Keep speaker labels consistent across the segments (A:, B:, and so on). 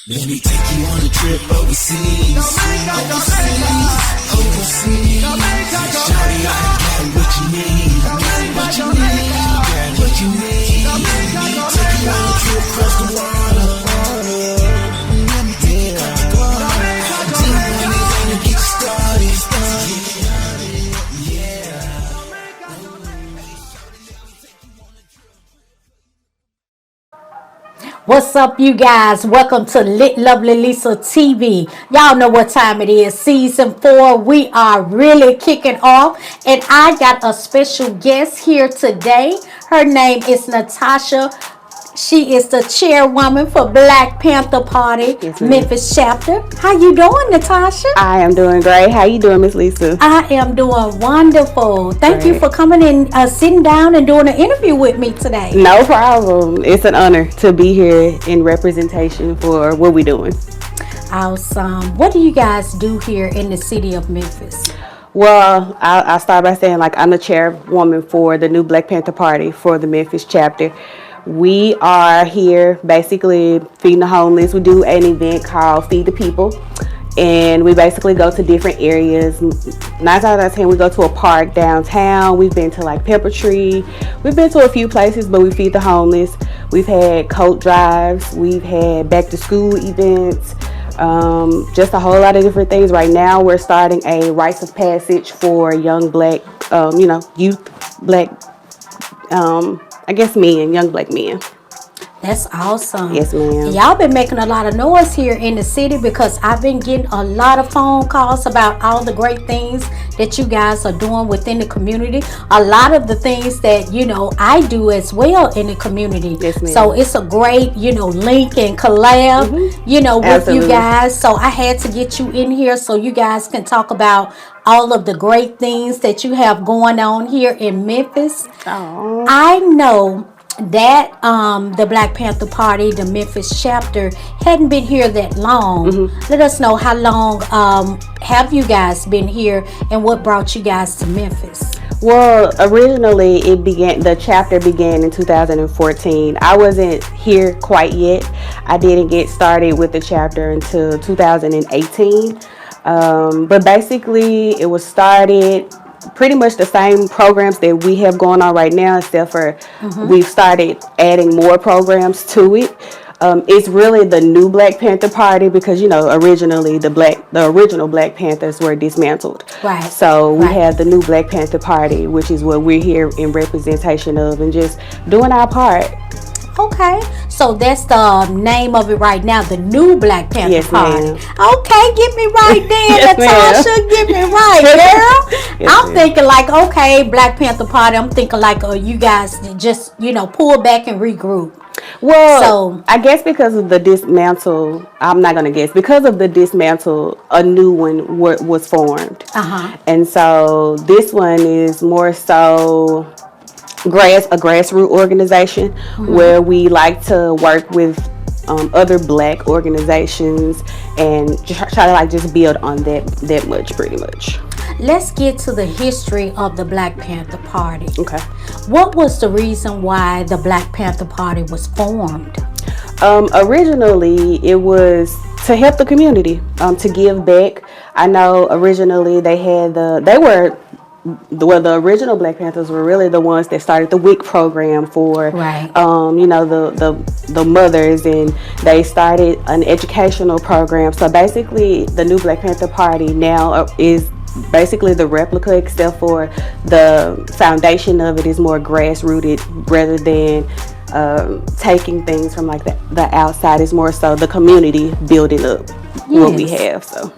A: Let me take you on a trip overseas. Overseas. Shawty, I got what you need. What you need. What you need. Take you on a trip across the water. Let me take you across the water. Do anything to get you started.
B: What's up, you guys? Welcome to Lit Lovely Lisa TV. Y'all know what time it is. Season 4. We are really kicking off. And I got a special guest here today. Her name is Natosha. She is the chairwoman for Black Panther Party, Memphis chapter. How you doing, Natosha?
C: I am doing great. How you doing, Miss Lisa?
B: I am doing wonderful. Thank you for coming and sitting down and doing an interview with me today.
C: No problem. It's an honor to be here in representation for what we're doing.
B: Awesome. What do you guys do here in the city of Memphis?
C: Well, I'll start by saying, I'm the chairwoman for the new Black Panther Party for the Memphis chapter. We are here basically feeding the homeless. We do an event called Feed the People, and we basically go to different areas. 9 times out of 10, we go to a park downtown. We've been to Pepper Tree. We've been to a few places, but we feed the homeless. We've had coat drives. We've had back to school events. Just a whole lot of different things. Right now, we're starting a rites of passage for young Black, youth Black, men, young Black men.
B: That's awesome.
C: Yes, ma'am.
B: Y'all been making a lot of noise here in the city because I've been getting a lot of phone calls about all the great things that you guys are doing within the community. A lot of the things that, I do as well in the community.
C: Yes, ma'am.
B: So it's a great, link and collab, with
C: Absolutely.
B: you guys. So I had to get you in here so you guys can talk about all of the great things that you have going on here in Memphis.
C: Aww.
B: I know that the Black Panther Party, the Memphis chapter, hadn't been here that long. Let us know how long have you guys been here and what brought you guys to Memphis?
C: Well, originally the chapter began in 2014. I wasn't here quite yet. I didn't get started with the chapter until 2018. But basically it was started pretty much the same programs that we have going on right now, except for we've started adding more programs to it. It's really the new Black Panther Party because originally the original Black Panthers were dismantled.
B: Right.
C: So we have the new Black Panther Party, which is what we're here in representation of and just doing our part.
B: Okay, so that's the name of it right now, the new Black Panther Party.
C: Ma'am.
B: Okay, get me right there,
C: Yes,
B: Natosha. Get me right, girl.
C: Yes,
B: I'm
C: ma'am.
B: thinking okay, Black Panther Party. I'm thinking you guys just, pull back and regroup.
C: Well,
B: So
C: I guess because of the dismantle, I'm not going to guess, because of the dismantle, a new one was formed. And so this one is more so a grassroots organization where we like to work with other Black organizations and try to just build on that much, pretty much.
B: let's get to the history of the Black Panther Party.
C: Okay.
B: What was the reason why the Black Panther Party was formed?
C: Originally, it was to help the community, to give back. I know originally the original Black Panthers were really the ones that started the WIC program for, the mothers, and they started an educational program. So basically, the new Black Panther Party now is basically the replica, except for the foundation of it is more grassrooted rather than taking things from the outside. Is more so the community building up what we have. So.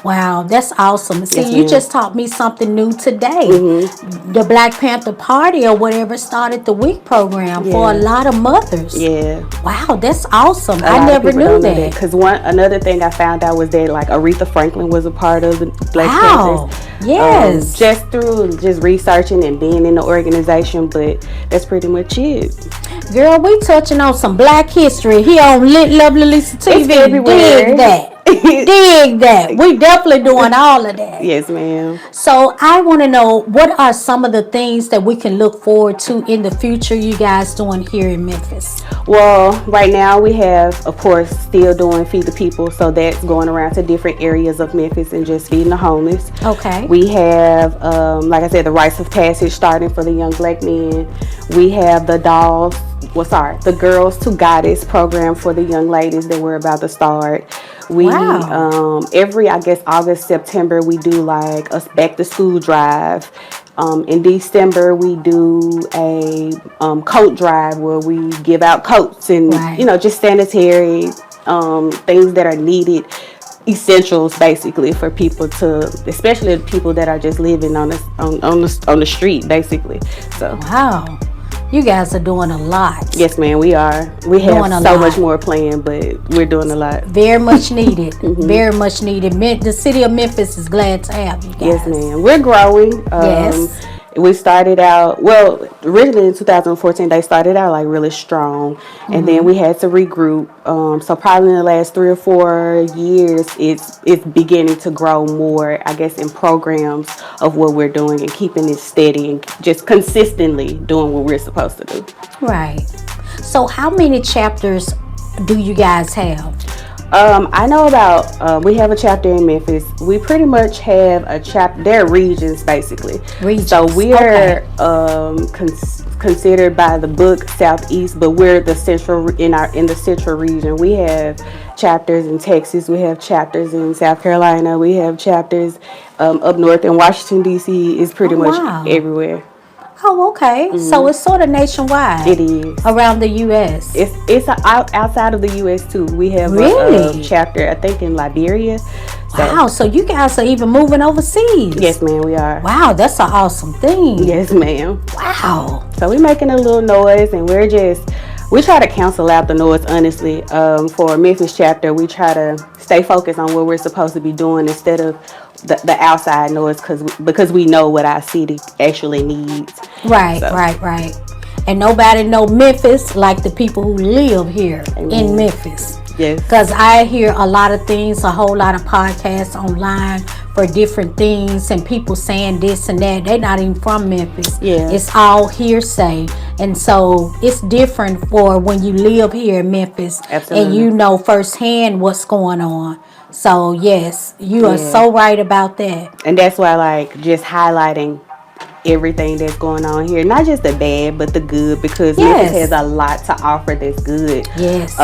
B: Wow, that's awesome. See,
C: Yes,
B: you just taught me something new today. The Black Panther Party or whatever started the WIC program for a lot of mothers.
C: Yeah.
B: Wow, that's awesome. I never knew that.
C: Because another thing I found out was that Aretha Franklin was a part of the Black Panthers.
B: Yes.
C: Just through researching and being in the organization, but that's pretty much it.
B: Girl, we touching on some Black history here on Lit Lovely Lisa TV.
C: It's everywhere.
B: Dig that. Dig that. We definitely doing all of that.
C: Yes, ma'am.
B: So I want to know, what are some of the things that we can look forward to in the future you guys doing here in Memphis?
C: Well, right now we have, of course, still doing Feed the People. So that's going around to different areas of Memphis and just feeding the homeless.
B: Okay.
C: We have, like I said, the Rites of Passage starting for the young black men. We have the the Girls to Goddess program for the young ladies that we're about to start. We every, I guess, August, September, we do like a back to school drive. In December, we do a coat drive where we give out coats and just sanitary things that are needed, essentials basically for people to, especially the people that are just living on the street basically. So
B: wow. You guys are doing a lot.
C: Yes, ma'am, we are. We have so much more planned, but we're doing a lot.
B: Very much needed. Very much needed. The city of Memphis is glad to have you guys.
C: Yes, ma'am. We're growing.
B: Yes.
C: We started out, well, originally in 2014, they started out like really strong. And then we had to regroup. So probably in the last 3 or 4 years, it's beginning to grow more, I guess, in programs of what we're doing and keeping it steady and just consistently doing what we're supposed to do.
B: Right. So how many chapters do you guys have?
C: I know about, we have a chapter in Memphis. We pretty much have a chapter, they're regions basically.
B: Regions.
C: So we are considered by the book Southeast, but we're the central, in the central region. We have chapters in Texas, we have chapters in South Carolina, we have chapters up north in Washington, D.C. is pretty much everywhere.
B: Oh, okay. So it's sort of nationwide.
C: It is.
B: Around the U.S.
C: It's outside of the U.S. too. We have a chapter, I think, in Liberia.
B: Wow, so you guys are even moving overseas.
C: Yes, ma'am, we are.
B: Wow, that's an awesome thing.
C: Yes, ma'am.
B: Wow.
C: So we're making a little noise, and we try to cancel out the noise, honestly. For Memphis chapter, we try to stay focused on what we're supposed to be doing instead of the outside noise, because we know what our city actually needs.
B: Right, right. And nobody know Memphis like the people who live here in Memphis.
C: Yes.
B: Because I hear a lot of things, a whole lot of podcasts online for different things, and people saying this and that. They're not even from Memphis.
C: Yeah.
B: It's all hearsay. And so it's different for when you live here in Memphis.
C: Absolutely.
B: And you know firsthand what's going on. So yes, you are so right about that.
C: And that's why, like, just highlighting everything that's going on here, not just the bad but the good, because Memphis has a lot to offer that's good.
B: Yes.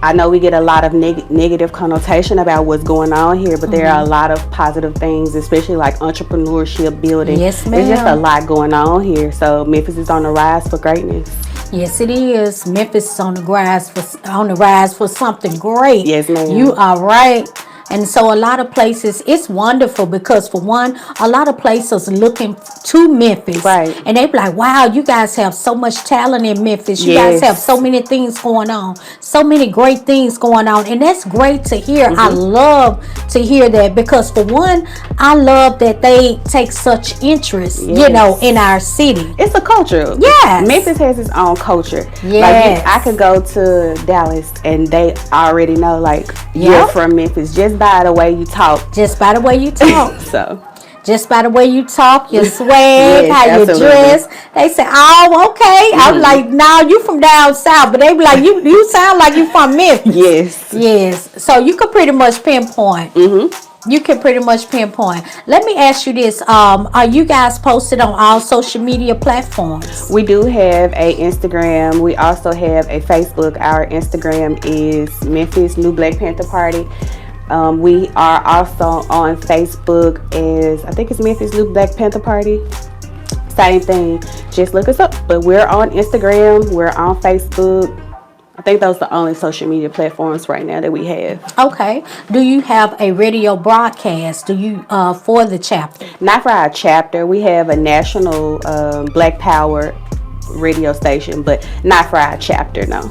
C: I know we get a lot of negative connotation about what's going on here, but there are a lot of positive things, especially like entrepreneurship building.
B: Yes, ma'am.
C: There's just a lot going on here. So Memphis is on the rise for greatness.
B: Yes, it is. Memphis is on the rise for something great.
C: Yes, ma'am.
B: You are right. And so a lot of places, it's wonderful because, for one, a lot of places looking to Memphis.
C: Right.
B: And they be like, wow, you guys have so much talent in Memphis. You guys have so many things going on. So many great things going on. And that's great to hear. I love to hear that because, for one, I love that they take such interest, in our city.
C: It's a culture.
B: Yes.
C: Memphis has its own culture.
B: Yes.
C: Like, I could go to Dallas and they already know, like, you're from Memphis. Just by the way you talk.
B: Just by the way you talk.
C: So.
B: Just by the way you talk, your swag, how you dress. They say, oh, okay. I'm like, no, you from down south. But they be like, you sound like you from Memphis.
C: Yes.
B: Yes. So you could pretty much pinpoint. You can pretty much pinpoint. Let me ask you this. Are you guys posted on all social media platforms?
C: We do have a Instagram. We also have a Facebook. Our Instagram is Memphis New Black Panther Party. We are also on Facebook as, I think it's Memphis New Black Panther Party. Same thing. Just look us up. But we're on Instagram. We're on Facebook. I think those are the only social media platforms right now that we have.
B: Okay. Do you have a radio broadcast? Do you for the chapter?
C: Not for our chapter. We have a national Black Power radio station, but not for our chapter, no.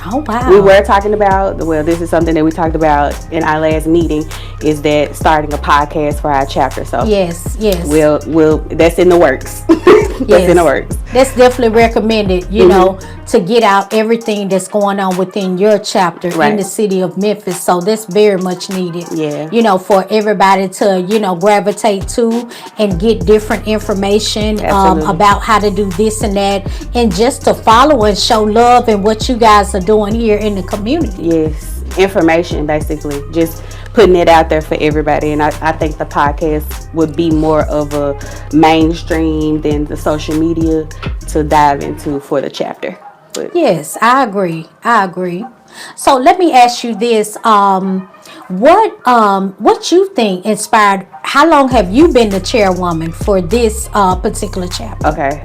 B: Oh, wow.
C: We were talking about, well, this is something that we talked about in our last meeting, is that starting a podcast for our chapter. So
B: yes.
C: we'll that's in the works. That's in the works.
B: that's definitely recommended, you know, to get out everything that's going on within your chapter in the city of Memphis. So that's very much needed.
C: Yeah.
B: You know, for everybody to, you know, gravitate to and get different information about how to do this and that, and just to follow and show love in what you guys are doing here in the community.
C: Yes, information, basically, just putting it out there for everybody. And I think the podcast would be more of a mainstream than the social media to dive into for the chapter. But
B: yes, I agree. So let me ask you this: what you think inspired? How long have you been the chairwoman for this particular chapter?
C: Okay,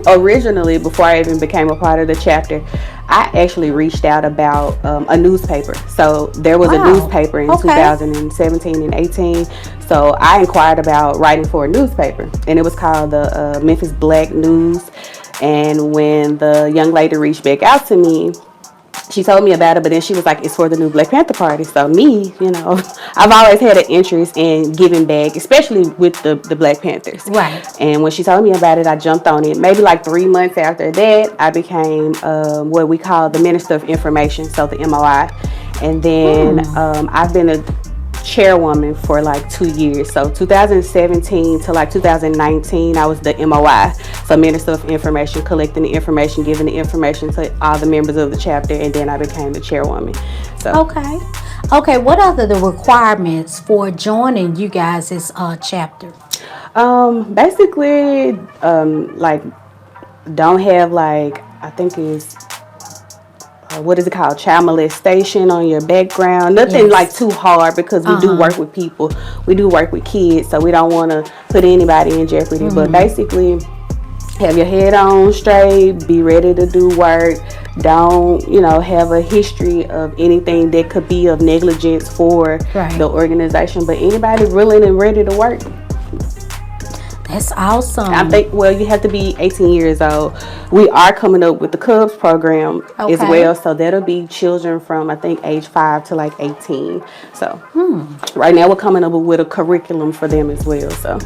C: originally, before I even became a part of the chapter, I actually reached out about a newspaper. So there was a newspaper in 2017 and 18. So I inquired about writing for a newspaper, and it was called the Memphis Black News. And when the young lady reached back out to me, she told me about it, but then she was like, it's for the new Black Panther Party. So me, you know, I've always had an interest in giving back, especially with the Black Panthers.
B: Right.
C: And when she told me about it, I jumped on it. Maybe like 3 months after that, I became what we call the Minister of Information, so the MOI. And then I've been a chairwoman for like 2 years. So 2017 to like 2019, I was the MOI, so Minister of Information, collecting the information, giving the information to all the members of the chapter, and then I became the chairwoman. So
B: okay, what are the requirements for joining you guys' chapter?
C: Basically, like, don't have, like, I think it's what is it called, child molestation on your background. Nothing like too hard, because we do work with people, we do work with kids, so we don't want to put anybody in jeopardy. But basically, have your head on straight, be ready to do work, don't, you know, have a history of anything that could be of negligence for the organization, but anybody willing and ready to work.
B: That's awesome.
C: I think, well, you have to be 18 years old. We are coming up with the Cubs program as well. So that'll be children from, I think, age 5 to like 18. So right now we're coming up with a curriculum for them as well. So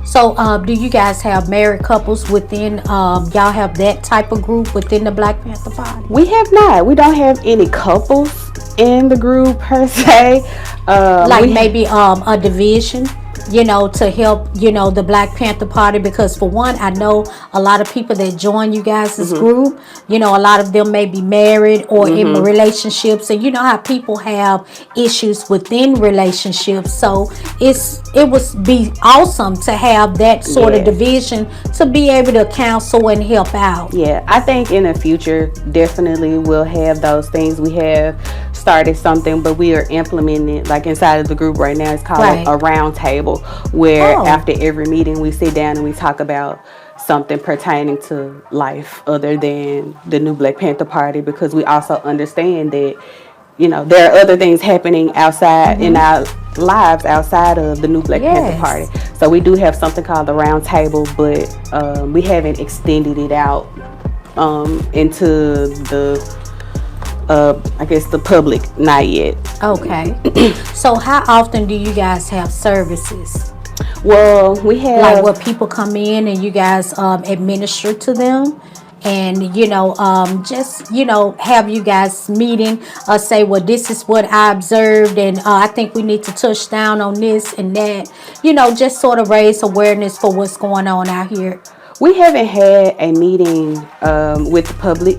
C: so
B: do you guys have married couples within, y'all have that type of group within the Black Panther Party?
C: We have not. We don't have any couples in the group per se.
B: Like maybe a division, you know, to help, you know, the Black Panther Party, because for one, I know a lot of people that join you guys' group, you know, a lot of them may be married or in relationships, and you know how people have issues within relationships. So it would be awesome to have that sort of division to be able to counsel and help out.
C: Yeah, I think in the future definitely we'll have those things. We have started something, but we are implementing it, like inside of the group right now. It's called a round table, where after every meeting we sit down and we talk about something pertaining to life other than the new Black Panther Party, because we also understand that, you know, there are other things happening outside in our lives outside of the new Black Panther Party. So we do have something called the round table, but we haven't extended it out into the I guess the public, not yet.
B: So how often do you guys have services?
C: Well, we have,
B: like, where people come in and you guys administer to them, and you know, just, you know, have you guys meeting, say, well, this is what I observed, and I think we need to touch down on this and that, you know, just sort of raise awareness for what's going on out here.
C: We haven't had a meeting with the public.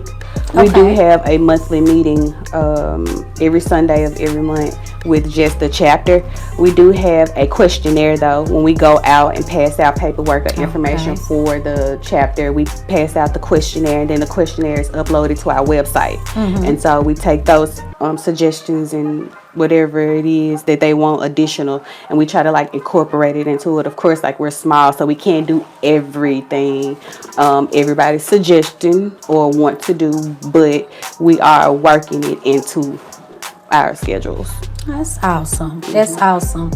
C: We do have a monthly meeting every Sunday of every month with just the chapter. We do have a questionnaire, though. When we go out and pass out paperwork or information for the chapter, we pass out the questionnaire, and then the questionnaire is uploaded to our website. And so we take those suggestions and whatever it is that they want additional, and we try to like incorporate it into it. Of course, like, we're small, so we can't do everything everybody's suggesting or want to do, but we are working it into our schedules.
B: That's awesome. That's awesome.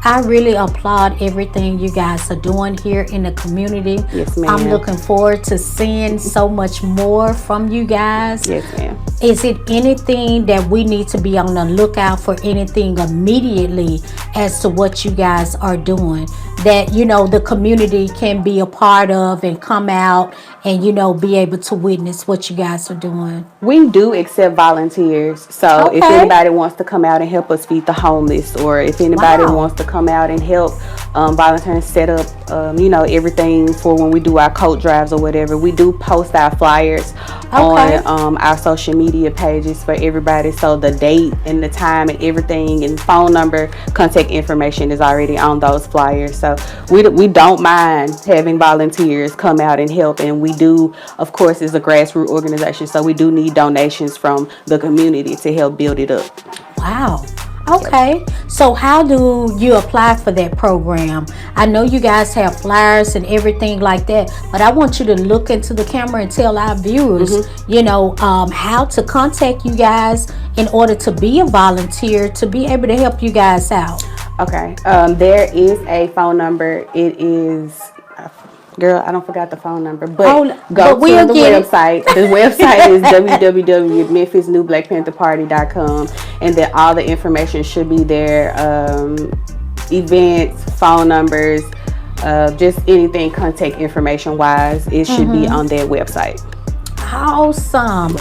B: I really applaud everything you guys are doing here in the community.
C: Yes, ma'am.
B: I'm looking forward to seeing so much more from you guys.
C: Yes, ma'am.
B: Is it anything that we need to be on the lookout for, anything immediately as to what you guys are doing? that, you know, the community can be a part of and come out and, you know, be able to witness what you guys are doing?
C: We do accept volunteers. So if
B: Okay.
C: anybody wants to come out and help us feed the homeless, or if anybody
B: Wow.
C: wants to come out and help volunteer and set up, you know, everything for when we do our coat drives or whatever, we do post our flyers
B: Okay.
C: on our social media pages for everybody. So the date and the time and everything and phone number, contact information is already on those flyers. So we don't mind having volunteers come out and help. And we do, of course, it's a grassroots organization, so we do need donations from the community to help build it up.
B: Wow. Okay. So how do you apply for that program? I know you guys have flyers and everything like that, but I want you to look into the camera and tell our viewers, you know, how to contact you guys in order to be a volunteer, to be able to help you guys out.
C: Okay. There is a phone number. It is, girl, I don't forgot the phone number, but go to the website. The website is www.memphisnewblackpantherparty.com, and then all the information should be there. Events, phone numbers, just anything contact information wise, it should be on their website.
B: Awesome.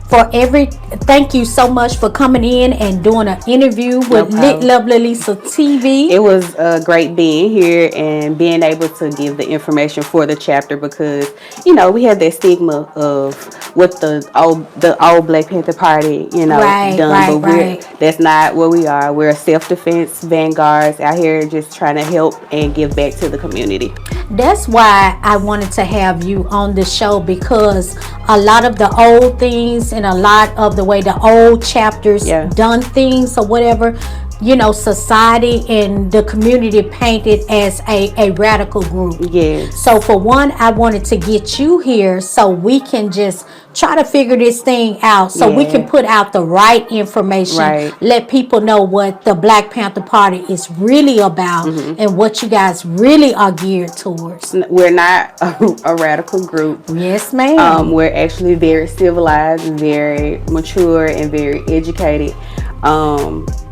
B: Thank you so much for coming in and doing an interview with Lit Lovely Lisa TV.
C: It was great being here and being able to give the information for the chapter, because, you know, we have that stigma of what the old Black Panther Party, you know, done, but that's not what we are. We're self-defense vanguards out here just trying to help and give back to the community.
B: That's why I wanted to have you on the show, because a lot of the old things and a lot of the way the old chapters done things or whatever, you know, society and the community painted as a radical group.
C: Yes.
B: So for one, I wanted to get you here so we can just try to figure this thing out, so we can put out the right information, let people know what the Black Panther Party is really about and what you guys really are geared towards.
C: We're not a radical group.
B: Yes, ma'am.
C: We're actually very civilized, very mature, and very educated.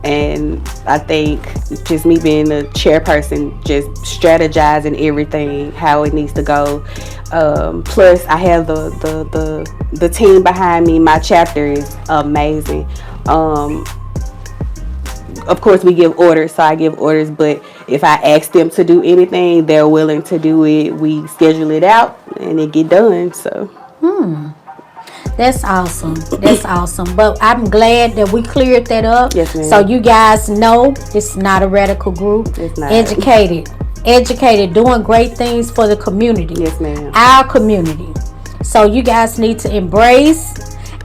C: And I think just me being the chairperson, just strategizing everything, how it needs to go. Plus, I have the team behind me. My chapter is amazing. Of course, we give orders, so I give orders. But if I ask them to do anything, they're willing to do it. We schedule it out, and it get done. So.
B: That's awesome. That's awesome. But I'm glad that we cleared that up.
C: Yes, ma'am.
B: So you guys know it's not a radical group.
C: It's not.
B: Educated, doing great things for the community.
C: Yes, ma'am.
B: Our community. So you guys need to embrace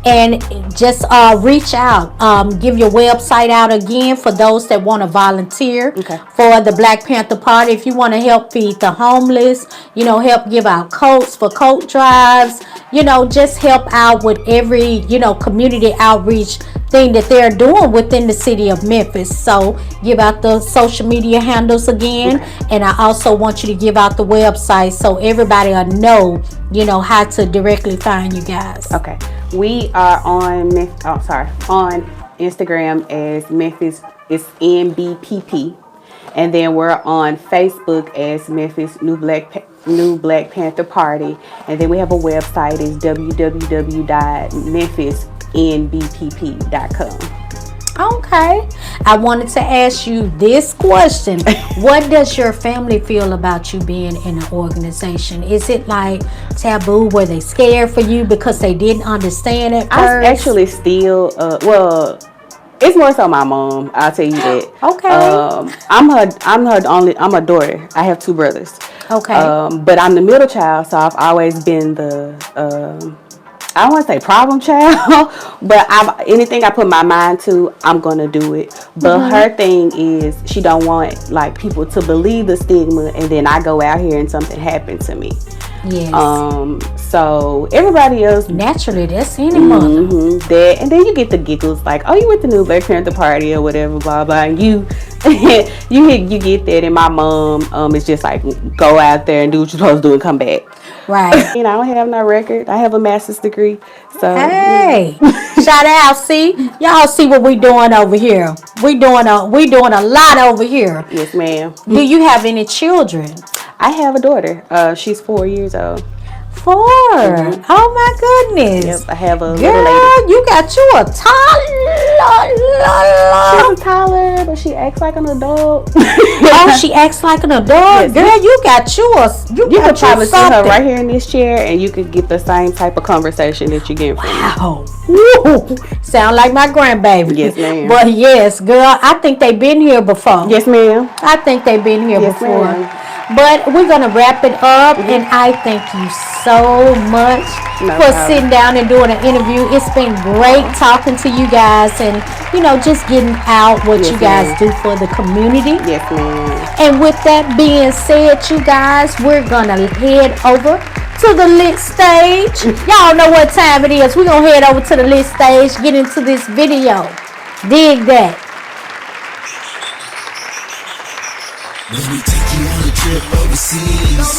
B: and just reach out. Give your website out again for those that want to volunteer for the Black Panther Party. If you want to help feed the homeless, you know, help give out coats for coat drives, you know, just help out with every, you know, community outreach thing that they're doing within the city of Memphis. So give out the social media handles again, and I also want you to give out the website so everybody will know, you know, how to directly find you guys.
C: Okay, we are on on Instagram as Memphis. It's MBPP, and then we're on Facebook as Memphis New Black Panther Party, and then we have a website is www.memphisnbpp.com.
B: Okay, I wanted to ask you this question. What does your family feel about you being in an organization? Is it like taboo? Were they scared for you because they didn't understand at first?
C: I actually still, well, it's more so my mom. I'll tell you that.
B: Okay.
C: I'm a daughter. I have two brothers.
B: Okay.
C: But I'm the middle child, so I've always been the I don't want to say problem child, but anything I put my mind to, I'm gonna do it. But her thing is she don't want like people to believe the stigma, and then I go out here and something happened to me.
B: Yes.
C: So everybody else
B: naturally, that's any mother.
C: That, and then you get the giggles like, oh, you went to the new Black Panther Party or whatever, blah blah, and you you get that. And my mom is just like, go out there and do what you're supposed to do and come back.
B: Right.
C: I don't have no record. I have a master's degree. So
B: Hey, shout out. See, y'all see what we doing over here. We doing a lot over here.
C: yes, ma'am.
B: Do you have any children?
C: I have a daughter. She's 4 years old.
B: 4. Oh my goodness.
C: Yep, I have a little lady.
B: Girl, you got you a toddler.
C: She's a toddler, but she acts like an adult.
B: Oh, she acts like an adult.
C: Yes.
B: Girl, you got you a
C: You could probably sit her
B: something.
C: right here in this chair, and you could get the same type of conversation that you get from me.
B: Wow. Woo. Sound like my grandbaby.
C: Yes, ma'am.
B: But yes, girl, I think they've been here before.
C: Yes, ma'am.
B: I think they've been here
C: Yes,
B: before.
C: ma'am.
B: But we're going to wrap it up. And I thank you so much
C: No
B: for
C: problem.
B: sitting down and doing an interview. It's been great talking to you guys and, just getting out what
C: Yes,
B: you guys
C: ma'am.
B: do for the community.
C: Yes, ma'am.
B: And with that being said, you guys, we're going to head over to the lit stage. Y'all know what time it is. We're going to head over to the lit stage, get into this video. Dig that.
A: Let me take you on a trip overseas.